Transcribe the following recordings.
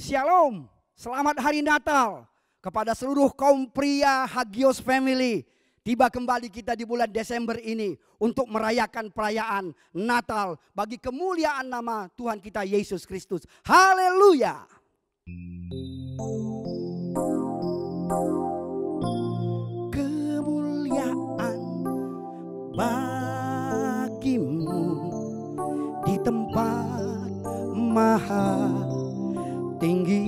Shalom, selamat hari Natal kepada seluruh kaum pria Hagios Family. Tiba kembali kita di bulan Desember ini untuk merayakan perayaan Natal bagi kemuliaan nama Tuhan kita Yesus Kristus. Haleluya. Kemuliaan bagimu di tempat maha tinggi.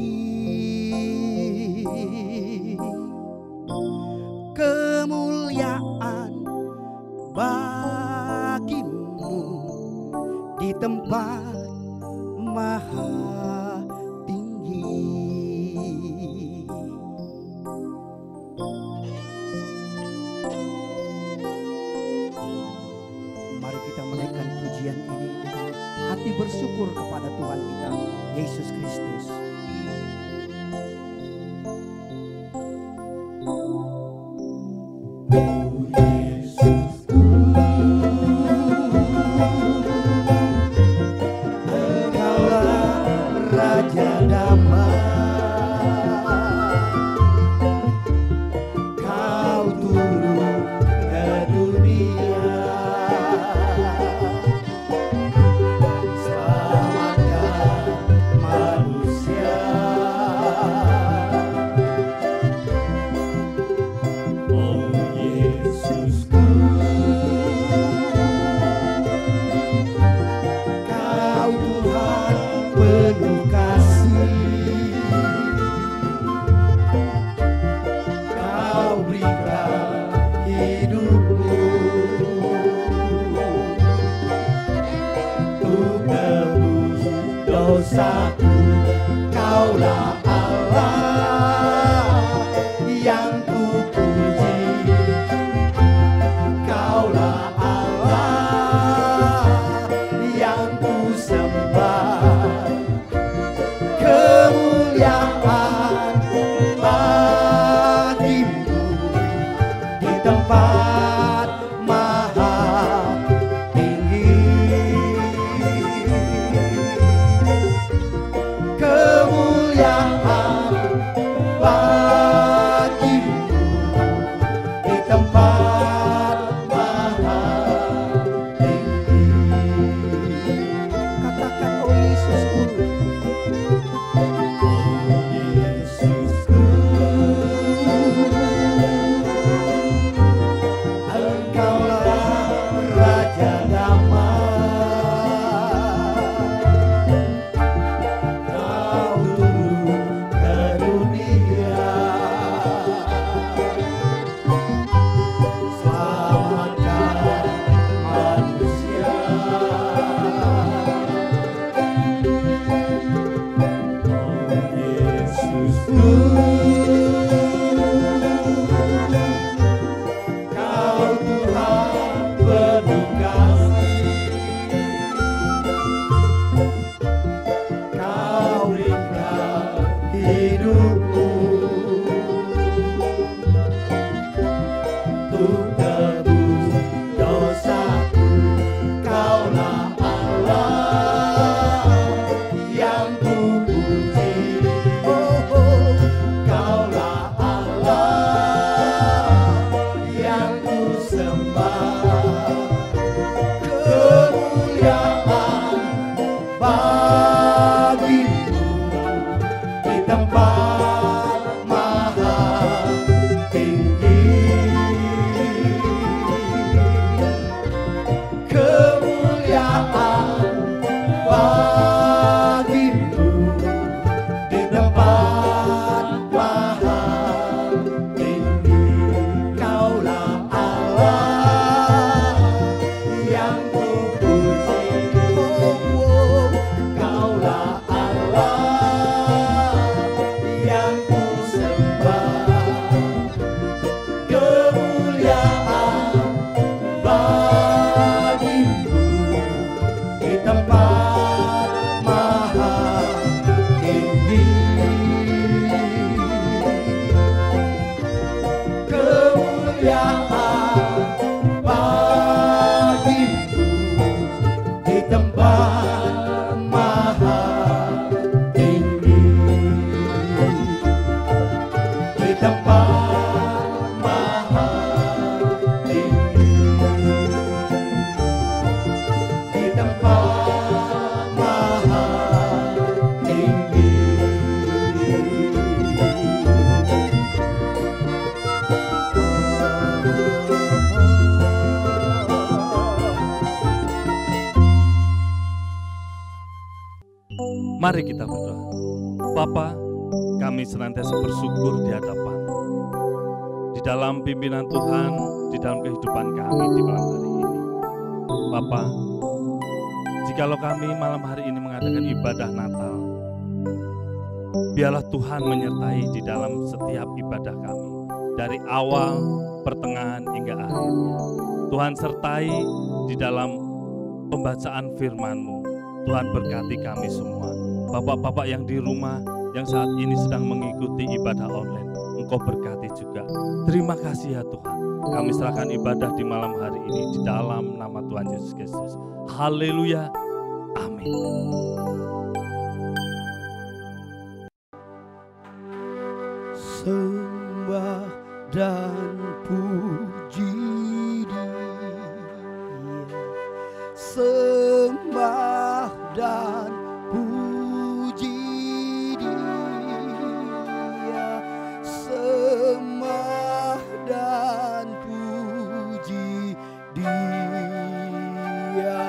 Kemuliaan bagimu di tempat maha tinggi. Mari kita menaikkan pujian ini dengan hati bersyukur kepada Tuhan kita Yesus Kristus. Manusia Mari kita berdoa. Bapa, kami senantiasa bersyukur di hadapan-Mu. Di dalam pimpinan Tuhan, di dalam kehidupan kami di malam hari ini. Bapa, jikalau kami malam hari ini mengadakan ibadah Natal, biarlah Tuhan menyertai di dalam setiap ibadah kami. Dari awal, pertengahan, hingga akhirnya. Tuhan sertai di dalam pembacaan firman-Mu. Tuhan berkati kami semua. Bapak-bapak yang di rumah, yang saat ini sedang mengikuti ibadah online, Engkau berkati juga. Terima kasih ya Tuhan. Kami serahkan ibadah di malam hari ini di dalam nama Tuhan Yesus Kristus. Haleluya. Amin. Sembah dan puji Dia, sembah dan puji Dia, sembah dan puji Dia,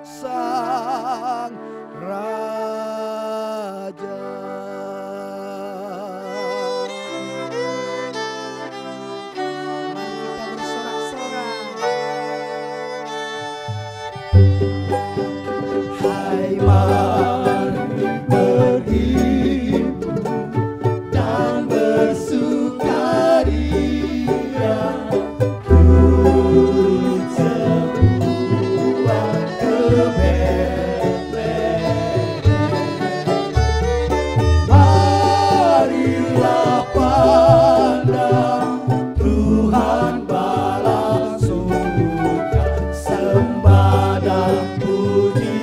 Sang Raja. Hai mari berhimpun dan bersukaria, turut semua ke Betlehem. Marilah pandang Tuhan bala surga, sembah dan puji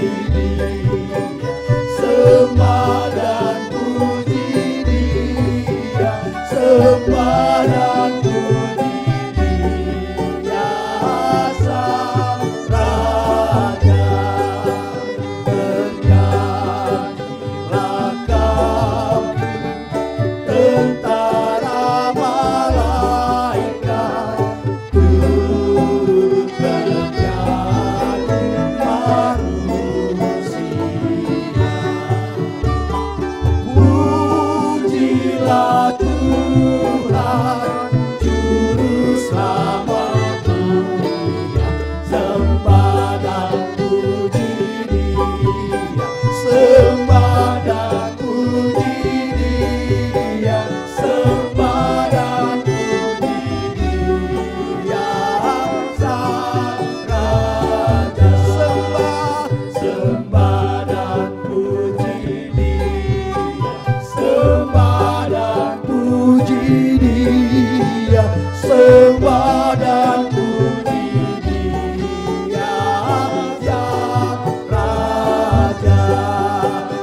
sembah dan puji Dia, sembah dan puji Dia, Sang Raja. Bernyanyilah kami, tentara malaikat, turut bernyanyi manusia. Pujilah Tuhan, Juru Selamat dunia, sembah dan puji Dia, sembah dan puji Dia, sembah dan puji Dia, Sang Raja. Sembah dan puji Dia, sembah dan puji Dia, sembah dan puji Dia, Sang Raja.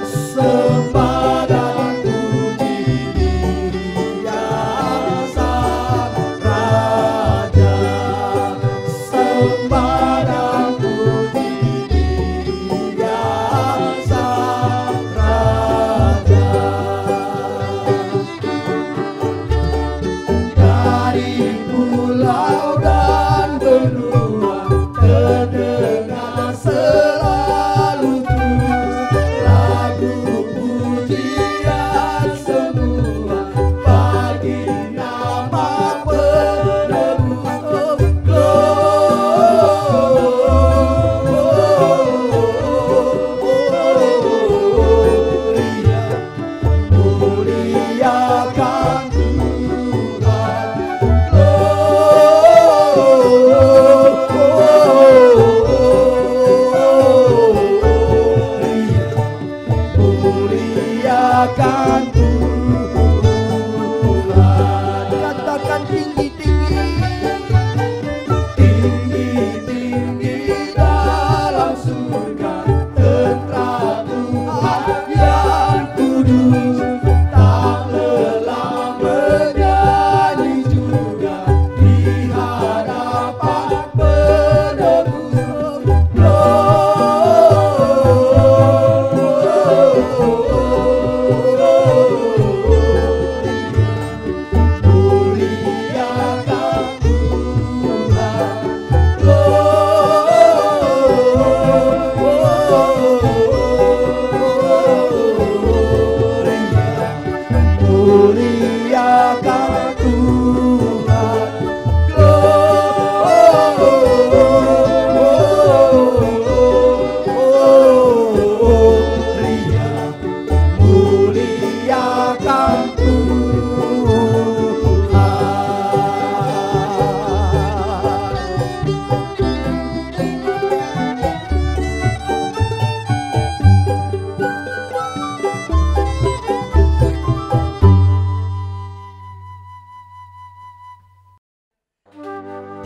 Sembah dan puji Dia, Sang Raja. Sembah dan puji Dia, Sang Raja. Dari pulau dan benua terdengar selalu terus lagu pujian semua bagi nama penebus. Gloria, muliakan Tuhan. Gloria,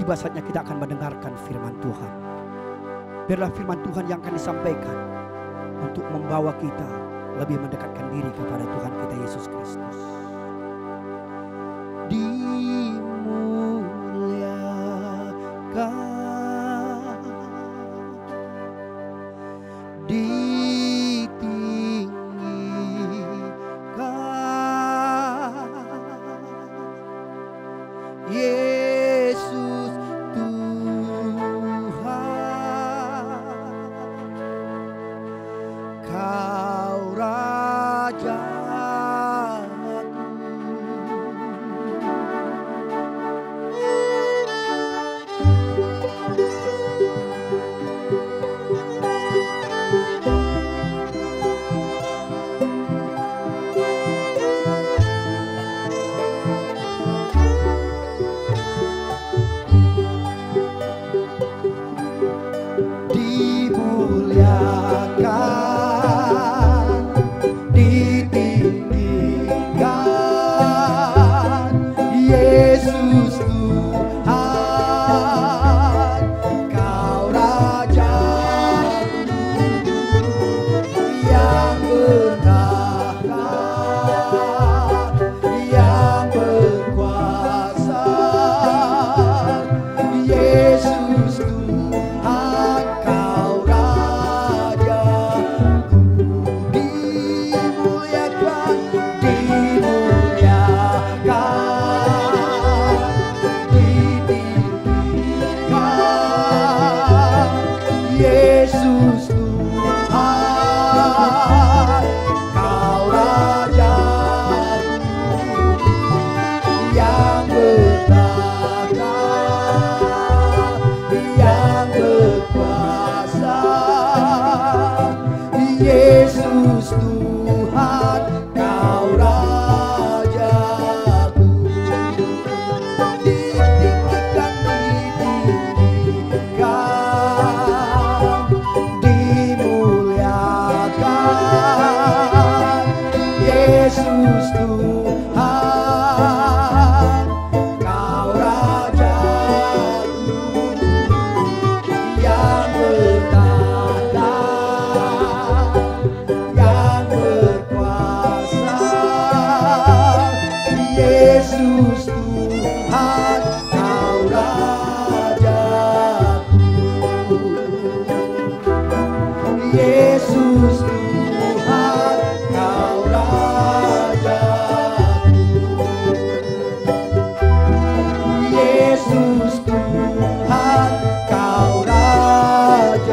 tiba saatnya kita akan mendengarkan firman Tuhan. Biarlah firman Tuhan yang akan disampaikan untuk membawa kita lebih mendekatkan diri kepada Tuhan kita Yesus Kristus. Dimuliakan, ditinggikan, Yesus Tuhan, Kau Rajaku. Dimuliakan, ditinggikan, Yesus Tuhan, Kau Rajaku yang bertahta, yang berkuasa, Yesus Tuhan, Kau Rajaku. Dimuliakan, dimuliakan, ditinggikan, Yesus Tuhan, Kau Rajaku yang bertahta, yang berkuasa, Yesus Tuhan, Kau Rajaku. Ditinggikan, ditinggikan, dimuliakan, Yesus Tuhan, Kau Rajaku yang bertahta, yang berkuasa, Yesus Tuhan, Kau Rajaku. Yesus Tuhan, Kau Rajaku. Yesus Tuhan, Kau Rajaku.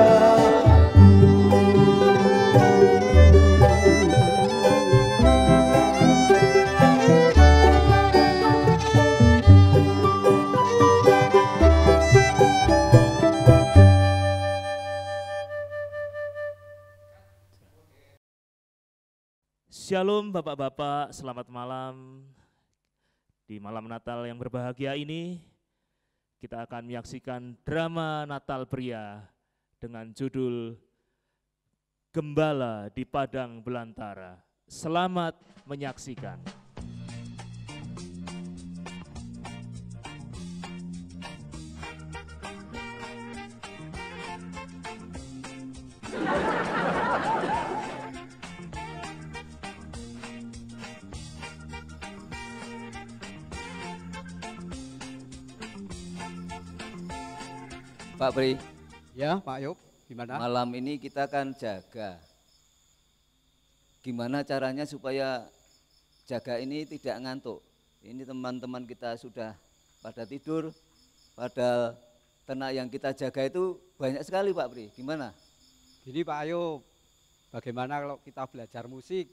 Shalom Bapak-Bapak, selamat malam. Di malam Natal yang berbahagia ini, kita akan menyaksikan drama Natal pria dengan judul Gembala di Padang Belantara. Selamat menyaksikan. Pak Pri, Ya, Pak Ayub, gimana? malam ini kita akan jaga. Gimana caranya supaya jaga ini tidak ngantuk? Ini teman-teman kita sudah pada tidur, padahal ternak yang kita jaga itu banyak sekali Pak Pri. Gimana? Gini Pak Ayub, bagaimana kalau kita belajar musik?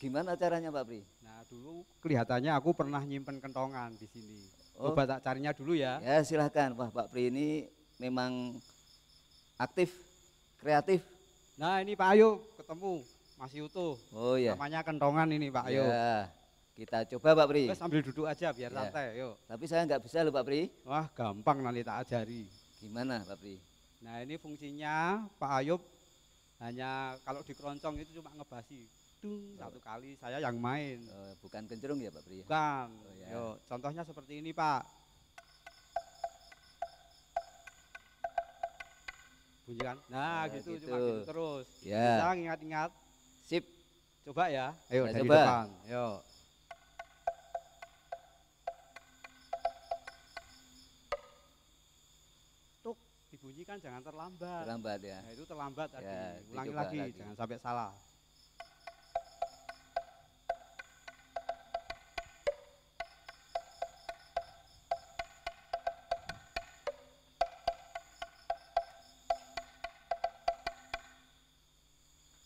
Gimana caranya Pak Pri? Nah dulu kelihatannya aku pernah nyimpen kentongan di sini. Oh. Coba tak carinya dulu ya. Ya silahkan, wah Pak Pri ini memang aktif, kreatif. Nah ini Pak Ayub ketemu, masih utuh. Oh ya. Namanya kentongan ini Pak Ayub. Ya, kita coba Pak Pri. Wes sambil duduk aja biar Ya. santai, yuk. Tapi saya nggak bisa loh Pak Pri. Wah gampang nanti tak ajari. Gimana Pak Pri? Nah ini fungsinya Pak Ayub hanya kalau di keroncong itu cuma ngebasi. Dung, satu kali saya yang main. Bukan kencerung ya Pak Pri? Bukan. Oh, ya. Yuk, contohnya seperti ini Pak. bunyikan. Nah, Ya, gitu, gitu. cuma gitu terus. Ya. Bisa ingat-ingat. Sip. Coba ya. Ayo Ya, dari coba. depan. Ayo. Tuk, dibunyikan jangan terlambat. Terlambat ya. Nah, itu terlambat tadi. Ya, Ulangi dicoba lagi, lagi. jangan sampai salah.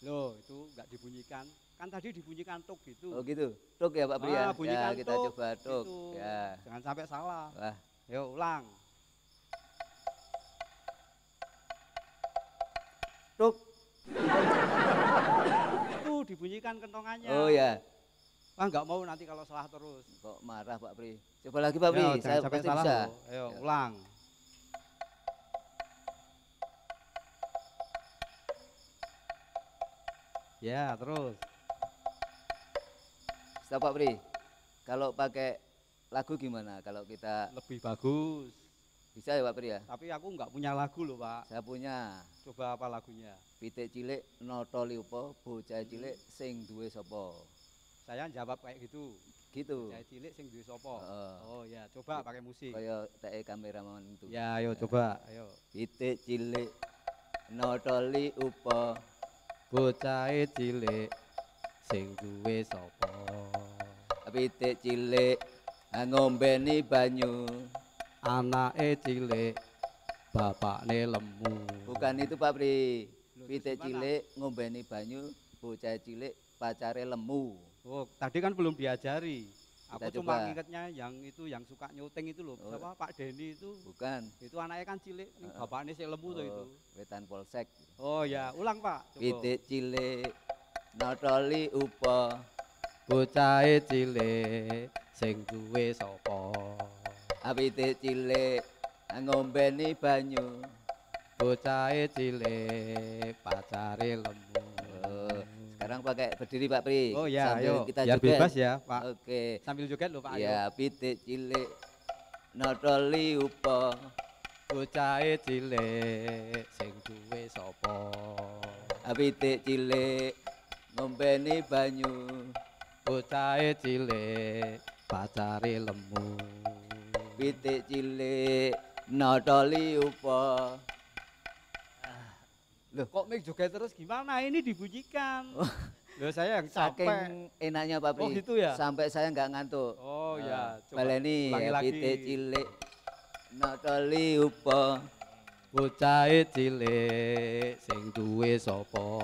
Loh, itu enggak dibunyikan. Kan tadi dibunyikan tuk gitu. Oh gitu. Tuk ya Pak Pri ya. Ah, bunyikan Ya, kita tuk, coba tuk. gitu. Ya. Jangan sampai salah. Wah, Ayo ulang. tuk. Itu dibunyikan kentongannya. Oh ya. Wah, enggak mau nanti kalau salah terus. Kok marah Pak Pri? Coba lagi Pak Pri. Ayo, Saya jangan sampai pasti salah bisa. loh. Ayo Ya. ulang. Ya, terus. Stop Pak Pri. Kalau pakai lagu gimana? Kalau kita Lebih bagus. bisa ya Pak Pri ya? Tapi aku enggak punya lagu loh, Pak. Saya punya. Coba apa lagunya? Pitik cilik noto liupo, bocah cilik sing duwe sapa. Saya jawab kayak gitu. Gitu. Saya cilik sing duwe sapa? Heeh. Oh ya, coba pakai musik. Kaya teke kameramen itu. Ya, ayo coba. Ayo. Pitik cilik noto liupo, Bocah cilik sing duwe sapa? pitik cilik ngombeni banyu. Anake cilik bapakne lemu. Bukan itu Pak Pri. Loh, Pitik terus gimana? cilik ngombeni banyu, bocah cilik pacare lemu. Oh, tadi kan belum diajari. Aku Kita cuma coba. ngingetnya yang itu yang suka nyuting itu loh. Oh. Siapa? Pak Denny itu. Bukan. Itu anaknya kan cilik, bapaknya sih lemu tuh itu. Wetan Polsek. Oh ya, ulang Pak. Coba. Pitik cilik notoli upo, Bocah cilik sing duwe sapa? pitik cilik ngombeni banyu. Bocah cilik pacare lemu. Oh, sekarang pakai berdiri Pak Pri. Oh ya, Sambil ayo. kita Biar joget. bebas ya, Pak. Oke. Sambil joget loh Pak. Ayo. Ya, pitik cilik notoli upo, Bocah cilik sing duwe sapa? pitik cilik ngombeni banyu. Bocah cilik pacare lemu. Pitik cilik notoli upo. Loh, kok mik joget terus gimana? Ini dibunyikan. Loh, saya yang capek. Saking enaknya Pak Pri. Oh, gitu ya? Sampai saya nggak ngantuk. Oh ya, coba Baleni ulangi ya, lagi. pitik cilik notoli upo. Bocah cilik sing duwe sapa?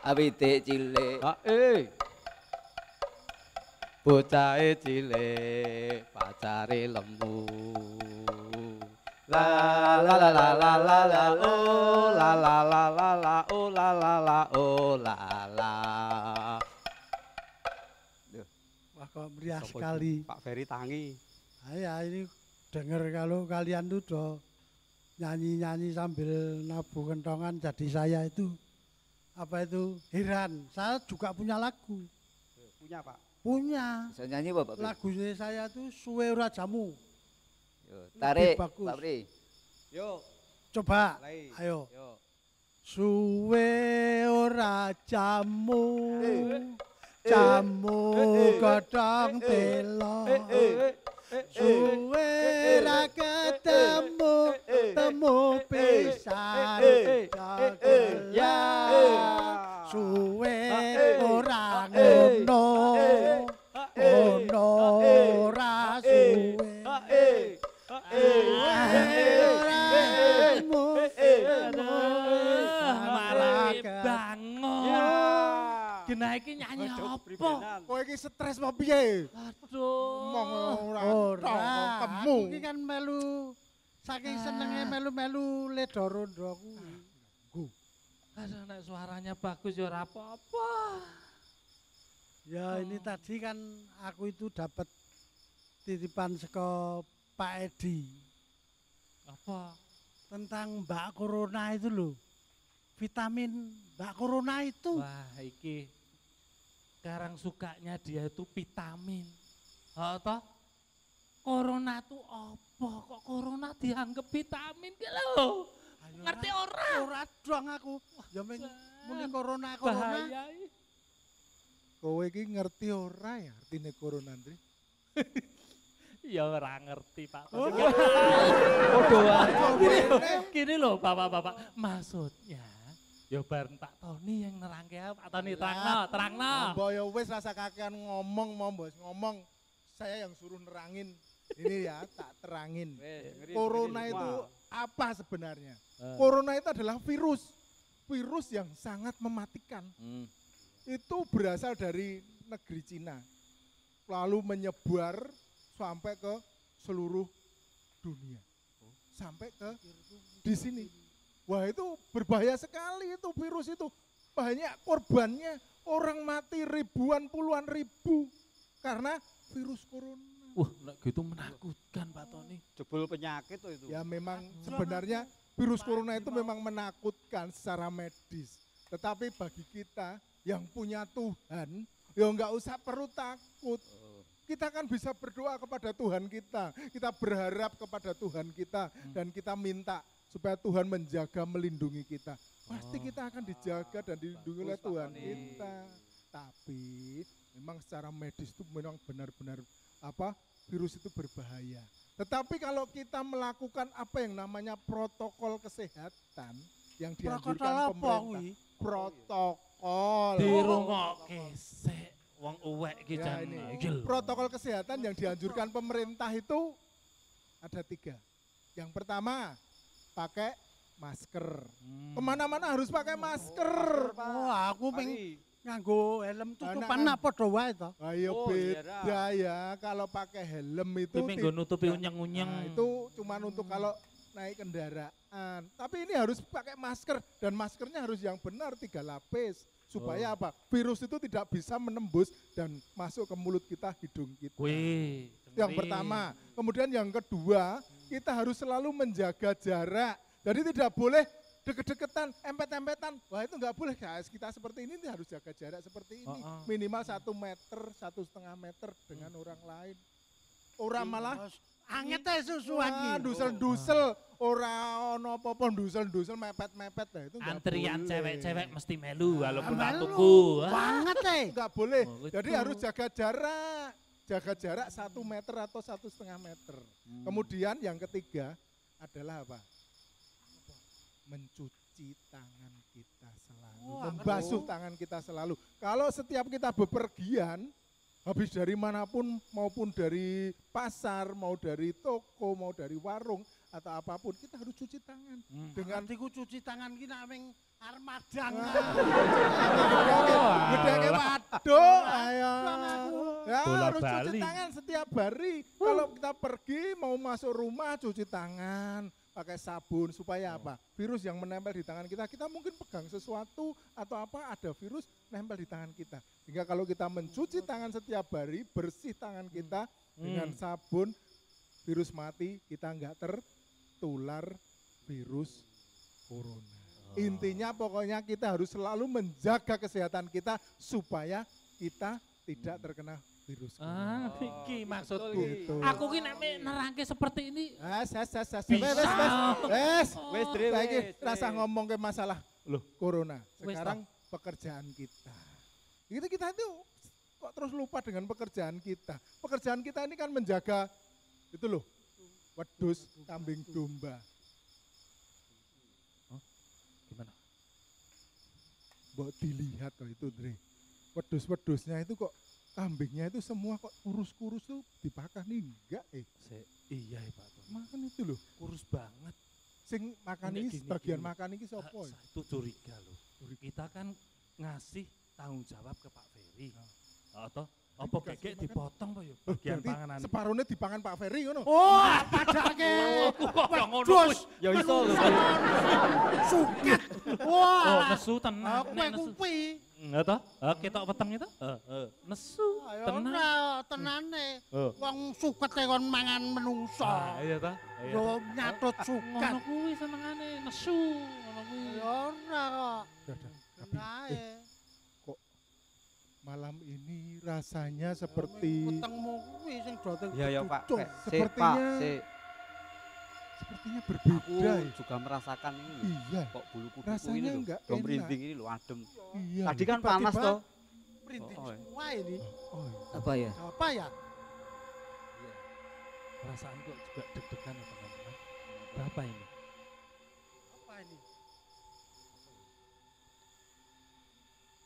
Pitik cilik Bocah cilik pacare lemu. La la la la la la la oh la la la la la oh la la la oh la la. Wah kok meriah Sopo sekali. itu? Pak Ferry Tangi. Ya ini dengar kalau kalian tuh udah nyanyi-nyanyi sambil nabuh kentongan, jadi saya itu apa itu heran. Saya juga punya lagu, Punya Pak. punya bisa nyanyi Pak Pri? lagunya saya tuh Suwe Ora Jamu. Yo, tarik bagus. Pak Pri. Yuk, Coba, mulai. ayo. Yuk. Suwe ora jamu, jamu godhong telo. Suwe ra ketemu, temu pisan Ya. Suwe ora ngono, ngono ora suwe. Malah bangun. Genah iki nyanyi apa? Kowe iki stres mau piye? Aduh. Mong ora temu. Aku iki kan melu saking senenge melu-melu ledorondo kuwi. Aduh, nek suaranya bagus ya ora apa-apa. Ya ini tadi kan aku itu dapat titipan saka Pak Edi Apa? tentang Mbak Corona itu loh. Vitamin Mbak Corona itu. Wah, iki sekarang sukanya dia itu vitamin. Toh? Corona tuh apa? Kok corona dianggap vitamin ki lho? Ngerti ora? Ora dong aku. Ya muni corona. Bahaya. Kowe iki ngerti ora ya artine corona, Andre? Ya ora ngerti, Pak. Podo wae. Gini loh, Bapak-bapak. Maksudnya, ya bareng Pak Tony yang nerangke. Pak Tony terangno. Mbok ya wis rasa kakean ngomong, Mbok ngomong. Saya yang suruh nerangin. Ini ya, tak terangin. Corona itu apa sebenarnya? Corona itu adalah virus. Virus yang sangat mematikan. Itu berasal dari negeri Cina. Lalu menyebar sampai ke seluruh dunia. Sampai ke di sini. Wah, itu berbahaya sekali itu virus itu. Banyak korbannya, orang mati ribuan puluhan ribu karena virus corona. Wah, gitu menakutkan Pak Tony. Jebul penyakit tuh itu. Ya memang sebenarnya virus corona itu memang menakutkan secara medis. Tetapi bagi kita yang punya Tuhan, ya enggak usah perlu takut. Kita kan bisa berdoa kepada Tuhan kita. Kita berharap kepada Tuhan kita dan kita minta supaya Tuhan menjaga, melindungi kita. Pasti kita akan dijaga dan dilindungi oleh Tuhan kita. Tapi memang secara medis itu memang benar-benar virus itu berbahaya. Tetapi kalau kita melakukan apa yang namanya protokol kesehatan yang dianjurkan pemerintah, protokol Dirungokke sik wong uwek iki ya, jan. ini. Protokol kesehatan yang dianjurkan pemerintah itu ada 3. Yang pertama, pakai masker. Kemana-mana harus pakai masker. Oh, aku pengen nganggo helm tutupan nak padha wae to. Ayo beda ya, kalau pakai helm itu Minggu nutupi unyeng-unyeng. Nah, itu cuman untuk kalau naik kendaraan. Tapi ini harus pakai masker dan maskernya harus yang benar 3 lapis. Supaya apa? Virus itu tidak bisa menembus dan masuk ke mulut kita, hidung kita. Wih, Yang pertama. Kemudian yang kedua, kita harus selalu menjaga jarak. Jadi tidak boleh deket-deketan, empet-empetan. Wah itu nggak boleh guys, kita seperti ini harus jaga jarak seperti ini. Minimal 1 meter, 1,5 meter dengan orang lain. Orang malah Anget ae susuan iki. dusel-dusel, ora ono apa-apa dusel-dusel mepet-mepet lah itu nggak antrian boleh. cewek-cewek mesti melu walaupun tak Melu. tuku. Banget Nggak boleh. Oh, Jadi itu. harus jaga jarak. Jaga jarak 1 meter atau 1,5 meter. Kemudian yang ketiga adalah apa? Mencuci tangan kita selalu, membasuh tangan kita selalu. Kalau setiap kita bepergian, habis dari manapun, maupun dari pasar, mau dari toko, mau dari warung, atau apapun, kita harus cuci tangan. Dengan Artiku cuci tangan ki nak ming arep madang. gedeke waduk, ayo. Ya Bola harus cuci Bali. tangan setiap hari. Kalau kita pergi, mau masuk rumah, cuci tangan. Pakai sabun supaya apa? Virus yang menempel di tangan kita mungkin pegang sesuatu atau apa ada virus nempel di tangan kita. Sehingga kalau kita mencuci tangan setiap hari, bersih tangan kita dengan sabun, virus mati, kita enggak tertular virus corona. Intinya pokoknya kita harus selalu menjaga kesehatan kita supaya kita tidak terkena virus corona. Iki maksudku. Gitu. Aku ki nek nerangke seperti ini Wes. Bisa. Wes, Dre, Saiki wes, rasa Dre. ngomong ke masalah corona. Wes, Sekarang pekerjaan kita. Kita itu kok terus lupa dengan pekerjaan kita. Pekerjaan kita ini kan menjaga itu loh. Wedhus, kambing domba. gimana? Mbok dilihat kok itu, Dre. Wedhus-wedhusnya itu kok kambingnya itu semua kok kurus-kurus tuh dipakan nih enggak Iya ya Pak Tony. makan itu loh. Kurus banget. Sing makan Ini ini gini, bagian gini. makan ini sapa ya? Saya itu curiga loh. Kita kan ngasih tanggung jawab ke Pak Ferry. Atau apa dikasih kekek makan. dipotong Pak ya? Bagian Berarti panganan. separuhnya dipangan Pak Ferry ngono. Oh, padake. Wedhus. Ya iso lho. Suket. Oh, Wah. nesu tenan. Aku nek nesu. kupi. Enggak toh? Ketok weteng itu? Nesu Ayo tenan. ora tenane. Wong sukete kon mangan menungso. Iya toh? Iya. Yo nyatut suket. Ngono kuwi senengane nesu, ngono kuwi. Ya ora kok. Nae. Malam ini rasanya seperti Wetengmu kuwi sing doten. Ya Pak. kecucung. Sik, Pak, Sepertinya- sik. sepertinya Aku berbeda ya. juga merasakan ini. Iya, Kok bulu kuduku rasanya ini loh, enggak dom enak. merinding ini loh, adem. Iya. Tadi kan Tiba-tiba panas toh. Merinding Oh, semua ini. Oh, iya. Apa ya? Apa ya? Perasaan kok juga deg-degan ya teman-teman. Berapa ini? Apa ini?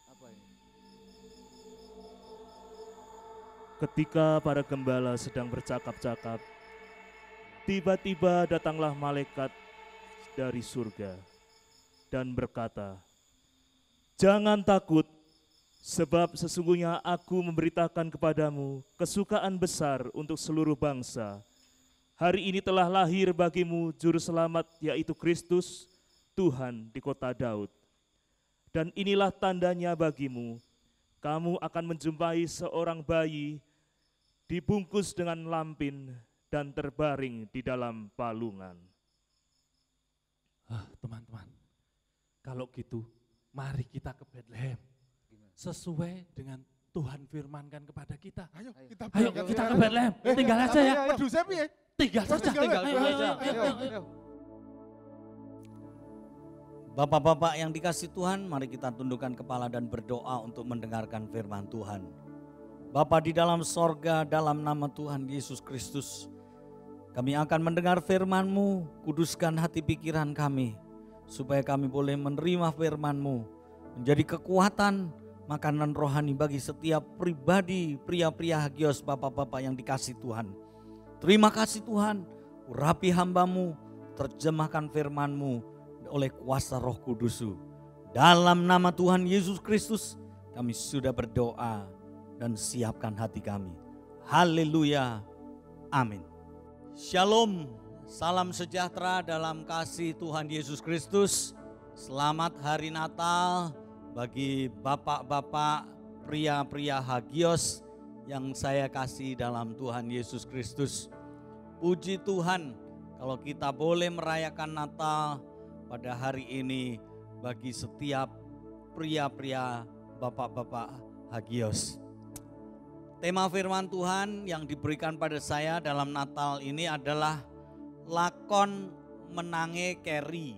Apa ini? Ketika para gembala sedang bercakap-cakap, tiba-tiba datanglah malaikat dari surga dan berkata, "Jangan takut, sebab sesungguhnya aku memberitakan kepadamu kesukaan besar untuk seluruh bangsa. Hari ini telah lahir bagimu juru selamat, yaitu Kristus, Tuhan di kota Daud. Dan inilah tandanya bagimu, kamu akan menjumpai seorang bayi dibungkus dengan lampin dan terbaring di dalam palungan." Teman-teman, kalau gitu mari kita ke Bethlehem. Sesuai dengan Tuhan firmankan kepada kita. Ayo kita Ayo berangkat kita ke sekarang. Bethlehem, tinggal aja ya. Pedusnya piye? Tinggal saja. tinggal Ayo, aja. ayo, ayo. Bapak-bapak yang dikasih Tuhan, mari kita tundukkan kepala dan berdoa untuk mendengarkan firman Tuhan. Bapa di dalam sorga, dalam nama Tuhan Yesus Kristus, kami akan mendengar firman-Mu. Kuduskan hati pikiran kami, supaya kami boleh menerima firman-Mu, menjadi kekuatan, makanan rohani bagi setiap pribadi, pria-pria hagios, bapak-bapak yang dikasih Tuhan. Terima kasih Tuhan, urapi hamba-Mu, terjemahkan firman-Mu oleh kuasa Roh Kudus-Mu. Dalam nama Tuhan Yesus Kristus, kami sudah berdoa dan siapkan hati kami. Haleluya, amin. Shalom, salam sejahtera dalam kasih Tuhan Yesus Kristus. Selamat hari Natal bagi bapak-bapak, pria-pria hagios yang saya kasih dalam Tuhan Yesus Kristus. Puji Tuhan kalau kita boleh merayakan Natal pada hari ini bagi setiap pria-pria, bapak-bapak hagios. Tema firman Tuhan yang diberikan pada saya dalam Natal ini adalah lakon menange keri.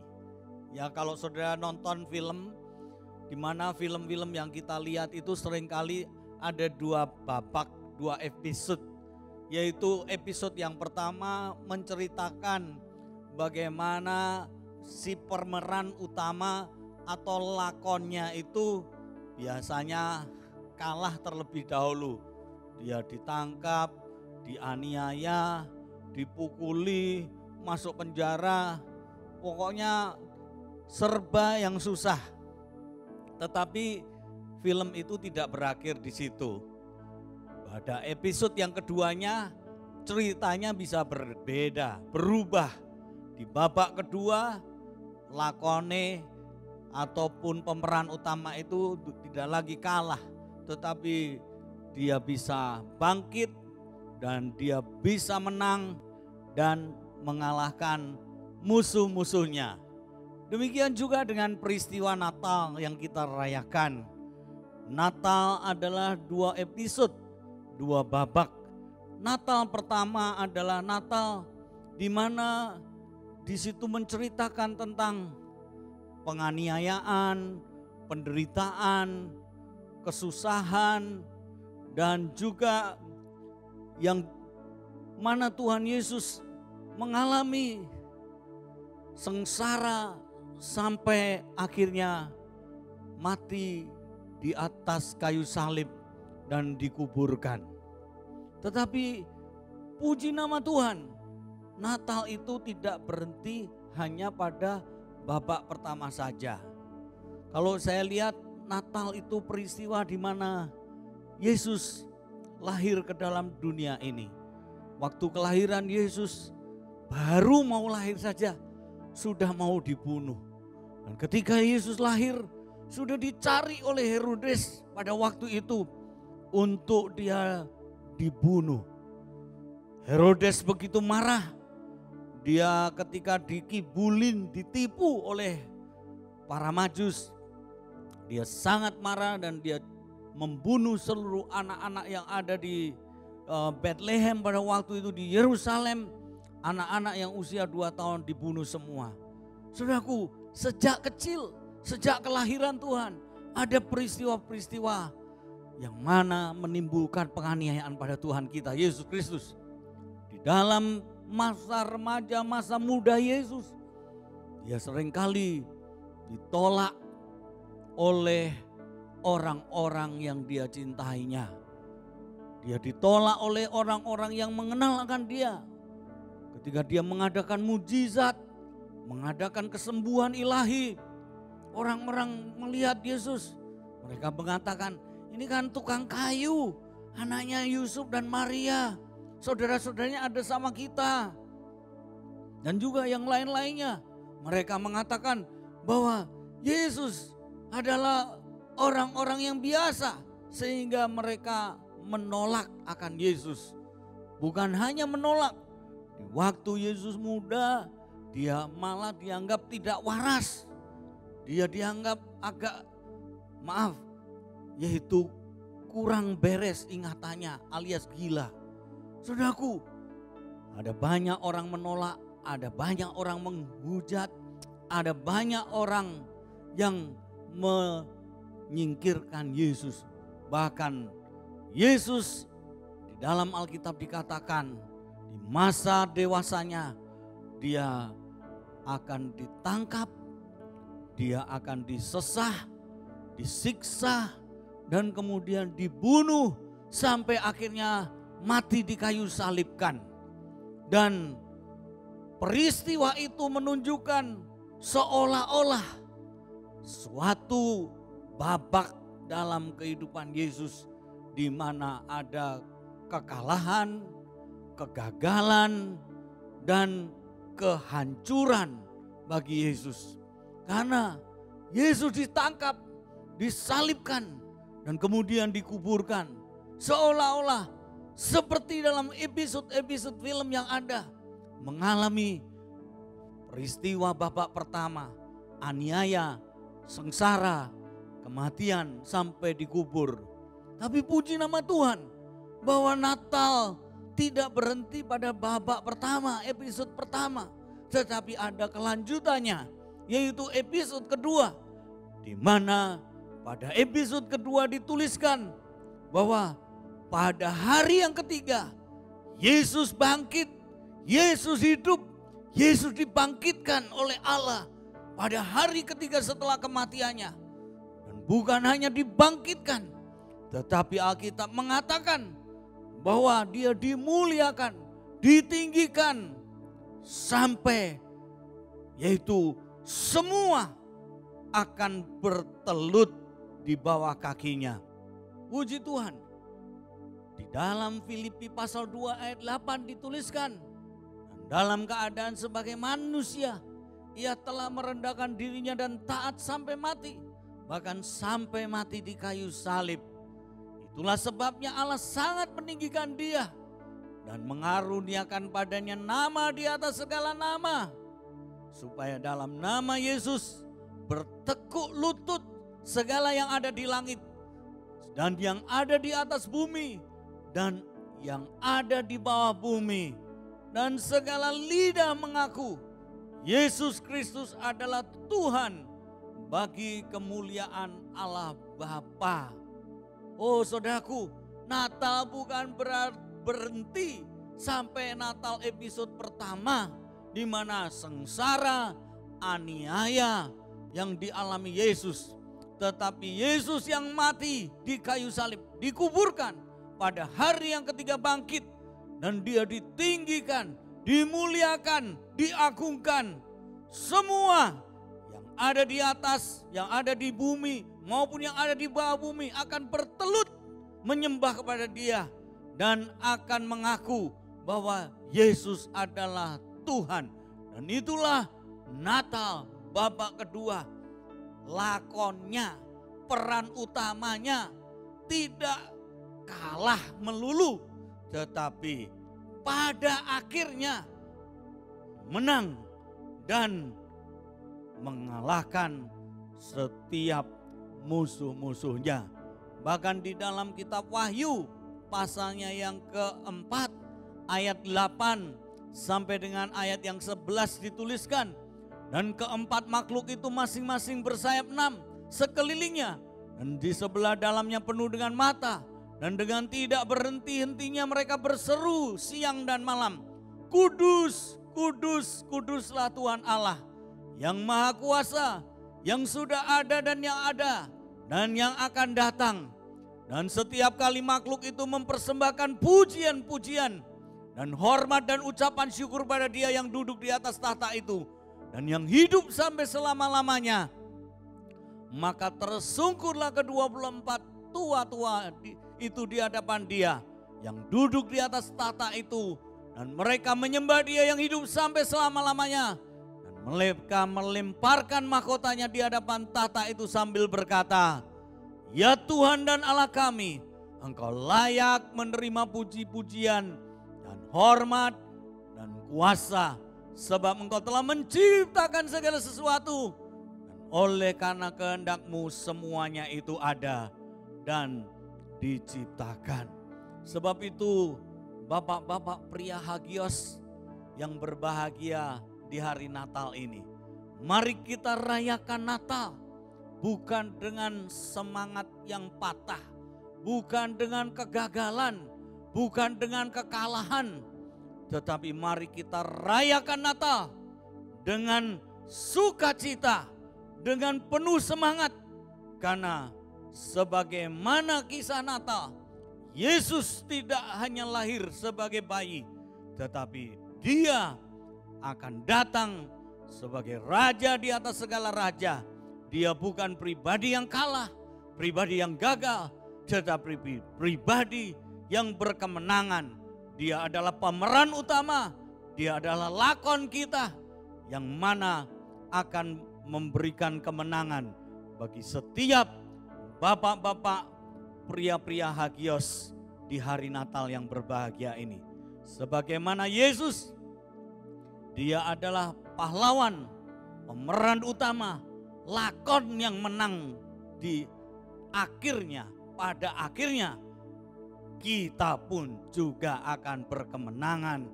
Ya, kalau saudara nonton film, di mana film-film yang kita lihat itu seringkali ada dua babak, dua episode. Yaitu episode yang pertama menceritakan bagaimana si pemeran utama atau lakonnya itu biasanya kalah terlebih dahulu. Dia ditangkap, dianiaya, dipukuli, masuk penjara, pokoknya serba yang susah. Tetapi film itu tidak berakhir di situ. Pada episode yang keduanya ceritanya bisa berbeda, berubah. Di babak kedua lakone ataupun pemeran utama itu tidak lagi kalah, tetapi dia bisa bangkit dan dia bisa menang dan mengalahkan musuh-musuhnya. Demikian juga dengan peristiwa Natal yang kita rayakan. Natal adalah dua episode, dua babak. Natal pertama adalah Natal di mana di situ menceritakan tentang penganiayaan, penderitaan, kesusahan, dan juga yang mana Tuhan Yesus mengalami sengsara sampai akhirnya mati di atas kayu salib dan dikuburkan. Tetapi puji nama Tuhan, Natal itu tidak berhenti hanya pada babak pertama saja. Kalau saya lihat Natal itu peristiwa di mana Yesus lahir ke dalam dunia ini. Waktu kelahiran Yesus baru mau lahir saja sudah mau dibunuh. Dan ketika Yesus lahir sudah dicari oleh Herodes pada waktu itu untuk dia dibunuh. Herodes begitu marah. Dia ketika dikibulin, ditipu oleh para majus. Dia sangat marah dan dia membunuh seluruh anak-anak yang ada di Bethlehem pada waktu itu di Yerusalem. Anak-anak yang usia 2 tahun dibunuh semua. Saudaraku, sejak kecil, sejak kelahiran Tuhan, ada peristiwa-peristiwa yang mana menimbulkan penganiayaan pada Tuhan kita, Yesus Kristus. Di dalam masa remaja, masa muda Yesus, dia seringkali ditolak oleh orang-orang yang dia cintainya. Dia ditolak oleh orang-orang yang mengenal akan dia. Ketika dia mengadakan mujizat, mengadakan kesembuhan ilahi, orang-orang melihat Yesus, mereka mengatakan, ini kan tukang kayu, anaknya Yusuf dan Maria, saudara-saudaranya ada sama kita. Dan juga yang lain-lainnya, mereka mengatakan bahwa Yesus adalah orang-orang yang biasa, sehingga mereka menolak akan Yesus. Bukan hanya menolak, di waktu Yesus muda, dia malah dianggap tidak waras. Dia dianggap agak, yaitu kurang beres ingatannya alias gila. Saudaraku, ada banyak orang menolak, ada banyak orang menghujat, ada banyak orang yang menyingkirkan Yesus. Bahkan Yesus di dalam Alkitab dikatakan di masa dewasanya dia akan ditangkap, dia akan disesah, disiksa, dan kemudian dibunuh sampai akhirnya mati di kayu salibkan. Dan peristiwa itu menunjukkan seolah-olah suatu babak dalam kehidupan Yesus di mana ada kekalahan, kegagalan, dan kehancuran bagi Yesus. Karena Yesus ditangkap, disalibkan, dan kemudian dikuburkan. Seolah-olah seperti dalam episode-episode film yang ada, mengalami peristiwa babak pertama, aniaya, sengsara, kematian sampai dikubur. Tapi puji nama Tuhan bahwa Natal tidak berhenti pada babak pertama, episode pertama. Tetapi ada kelanjutannya, yaitu episode kedua. Di mana pada episode kedua dituliskan bahwa pada hari yang ketiga Yesus bangkit, Yesus hidup, Yesus dibangkitkan oleh Allah pada hari ketiga setelah kematiannya. Dan bukan hanya dibangkitkan, tetapi Alkitab mengatakan bahwa dia dimuliakan, ditinggikan sampai yaitu semua akan bertelut di bawah kakinya. Puji Tuhan. Di dalam Filipi pasal 2 ayat 8 dituliskan, dalam keadaan sebagai manusia, ia telah merendahkan dirinya dan taat sampai mati, bahkan sampai mati di kayu salib. Itulah sebabnya Allah sangat meninggikan dia dan mengaruniakan padanya nama di atas segala nama, supaya dalam nama Yesus bertekuk lutut segala yang ada di langit dan yang ada di atas bumi dan yang ada di bawah bumi, dan segala lidah mengaku Yesus Kristus adalah Tuhan bagi kemuliaan Allah Bapa. Oh saudaraku, Natal bukan berhenti sampai Natal episode pertama, di mana sengsara, aniaya yang dialami Yesus. Tetapi Yesus yang mati di kayu salib, dikuburkan, pada hari yang ketiga bangkit, dan dia ditinggikan, dimuliakan, diagungkan. Semua yang ada di atas, yang ada di bumi, maupun yang ada di bawah bumi akan bertelut menyembah kepada dia dan akan mengaku bahwa Yesus adalah Tuhan. Dan itulah Natal babak kedua. Lakonnya, peran utamanya tidak kalah melulu, tetapi pada akhirnya menang dan mengalahkan setiap musuh-musuhnya. Bahkan di dalam kitab Wahyu pasalnya yang keempat ayat 8 sampai dengan ayat yang 11 dituliskan. Dan keempat makhluk itu masing-masing bersayap 6 sekelilingnya. Dan di sebelah dalamnya penuh dengan mata. Dan dengan tidak berhenti-hentinya mereka berseru siang dan malam. Kudus, kudus, kuduslah Tuhan Allah yang Maha Kuasa, yang sudah ada dan yang ada, dan yang akan datang. Dan setiap kali makhluk itu mempersembahkan pujian-pujian dan hormat dan ucapan syukur pada Dia yang duduk di atas tahta itu dan yang hidup sampai selama-lamanya. Maka tersungkurlah ke-24 tua-tua itu di hadapan Dia yang duduk di atas tahta itu, dan mereka menyembah Dia yang hidup sampai selama-lamanya. Dan mereka melemparkan mahkotanya di hadapan tahta itu sambil berkata, Ya Tuhan dan Allah kami, Engkau layak menerima puji-pujian dan hormat dan kuasa, sebab Engkau telah menciptakan segala sesuatu, dan oleh karena kehendak-Mu semuanya itu ada dan diciptakan. Sebab itu bapak-bapak pria hagios yang berbahagia di hari Natal ini, mari kita rayakan Natal. Bukan dengan semangat yang patah, bukan dengan kegagalan, bukan dengan kekalahan. Tetapi mari kita rayakan Natal dengan sukacita, dengan penuh semangat. Karena sebagaimana kisah Natal, Yesus tidak hanya lahir sebagai bayi, tetapi Dia akan datang sebagai Raja di atas segala raja. Dia bukan pribadi yang kalah, pribadi yang gagal, tetapi pribadi yang berkemenangan. Dia adalah pemeran utama, Dia adalah lakon kita yang mana akan memberikan kemenangan bagi setiap bapak-bapak, pria-pria hagios di hari Natal yang berbahagia ini. Sebagaimana Yesus, Dia adalah pahlawan, pemeran utama, lakon yang menang di akhirnya. Pada akhirnya kita pun juga akan berkemenangan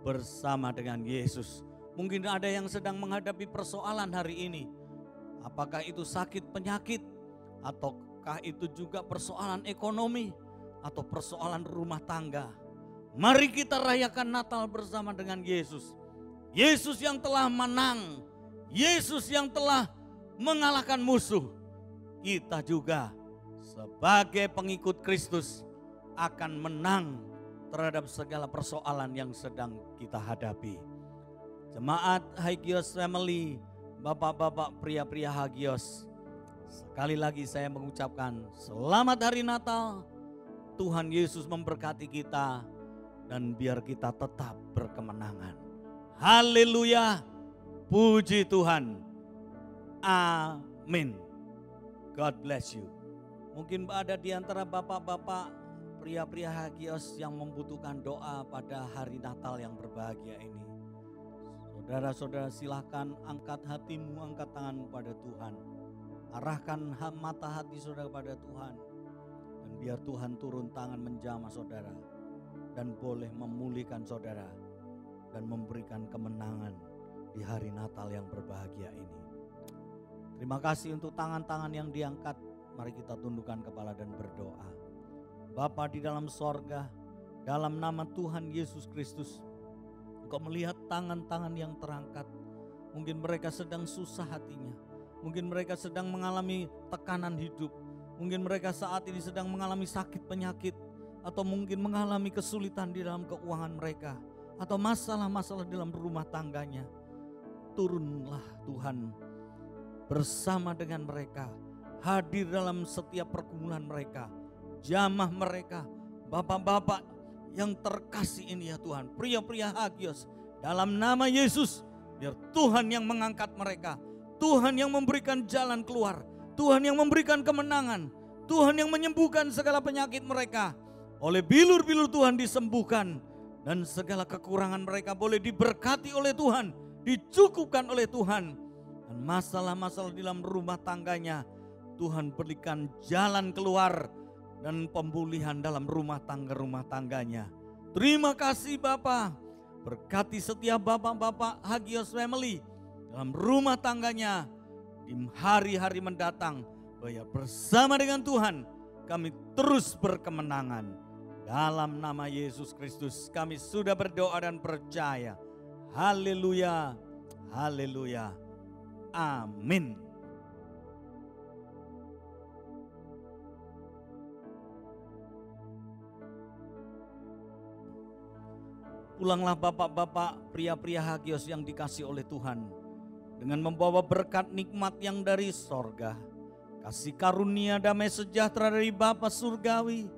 bersama dengan Yesus. Mungkin ada yang sedang menghadapi persoalan hari ini. Apakah itu sakit penyakit, ataukah itu juga persoalan ekonomi, atau persoalan rumah tangga. Mari kita rayakan Natal bersama dengan Yesus. Yesus yang telah menang, Yesus yang telah mengalahkan musuh. Kita juga sebagai pengikut Kristus akan menang terhadap segala persoalan yang sedang kita hadapi. Jemaat Hagios Family, bapak-bapak pria-pria Hagios, sekali lagi saya mengucapkan selamat hari Natal. Tuhan Yesus memberkati kita dan biar kita tetap berkemenangan. Haleluya, puji Tuhan. Amin. God bless you. Mungkin ada di antara bapak-bapak pria-pria hagios yang membutuhkan doa pada hari Natal yang berbahagia ini. Saudara-saudara, silahkan angkat hatimu, angkat tanganmu pada Tuhan. Arahkan mata hati saudara pada Tuhan. Dan biar Tuhan turun tangan menjamah saudara. Dan boleh memulihkan saudara. Dan memberikan kemenangan di hari Natal yang berbahagia ini. Terima kasih untuk tangan-tangan yang diangkat. Mari kita tundukkan kepala dan berdoa. Bapa di dalam sorga, dalam nama Tuhan Yesus Kristus, Engkau melihat tangan-tangan yang terangkat. Mungkin mereka sedang susah hatinya. Mungkin mereka sedang mengalami tekanan hidup. Mungkin mereka saat ini sedang mengalami sakit penyakit. Atau mungkin mengalami kesulitan di dalam keuangan mereka. Atau masalah-masalah dalam rumah tangganya. Turunlah Tuhan bersama dengan mereka. Hadir dalam setiap pergumulan mereka. Jamah mereka. Bapak-bapak yang terkasih ini ya Tuhan. Pria-pria hagios. Dalam nama Yesus. Biar Tuhan yang mengangkat mereka. Tuhan yang memberikan jalan keluar. Tuhan yang memberikan kemenangan. Tuhan yang menyembuhkan segala penyakit mereka. Oleh bilur-bilur Tuhan disembuhkan. Dan segala kekurangan mereka boleh diberkati oleh Tuhan. Dicukupkan oleh Tuhan. Dan masalah-masalah di dalam rumah tangganya, Tuhan berikan jalan keluar dan pemulihan dalam rumah tangganya. Terima kasih Bapa. Berkati setiap bapak-bapak Hagios Family dalam rumah tangganya di hari-hari mendatang. Bahwa bersama dengan Tuhan kami terus berkemenangan. Dalam nama Yesus Kristus kami sudah berdoa dan percaya. Haleluya, haleluya, amin. Pulanglah bapak-bapak, pria-pria Hagios yang dikasih oleh Tuhan, dengan membawa berkat nikmat yang dari sorga, kasih karunia damai sejahtera dari Bapa surgawi,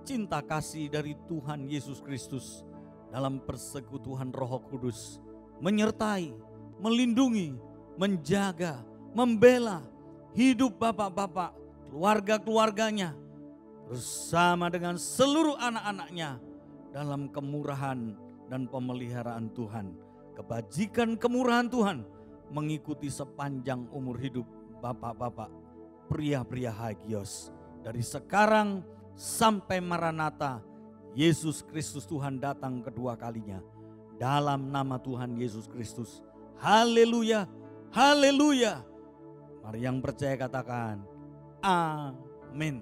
cinta kasih dari Tuhan Yesus Kristus, dalam persekutuan Roh Kudus, menyertai, melindungi, menjaga, membela hidup bapak-bapak, keluarga-keluarganya, bersama dengan seluruh anak-anaknya dalam kemurahan dan pemeliharaan Tuhan. Kebajikan kemurahan Tuhan mengikuti sepanjang umur hidup bapak-bapak, pria-pria Hagios. Dari sekarang sampai Maranatha, Yesus Kristus Tuhan datang kedua kalinya. Dalam nama Tuhan Yesus Kristus. Haleluya, haleluya. Mari yang percaya katakan, amin.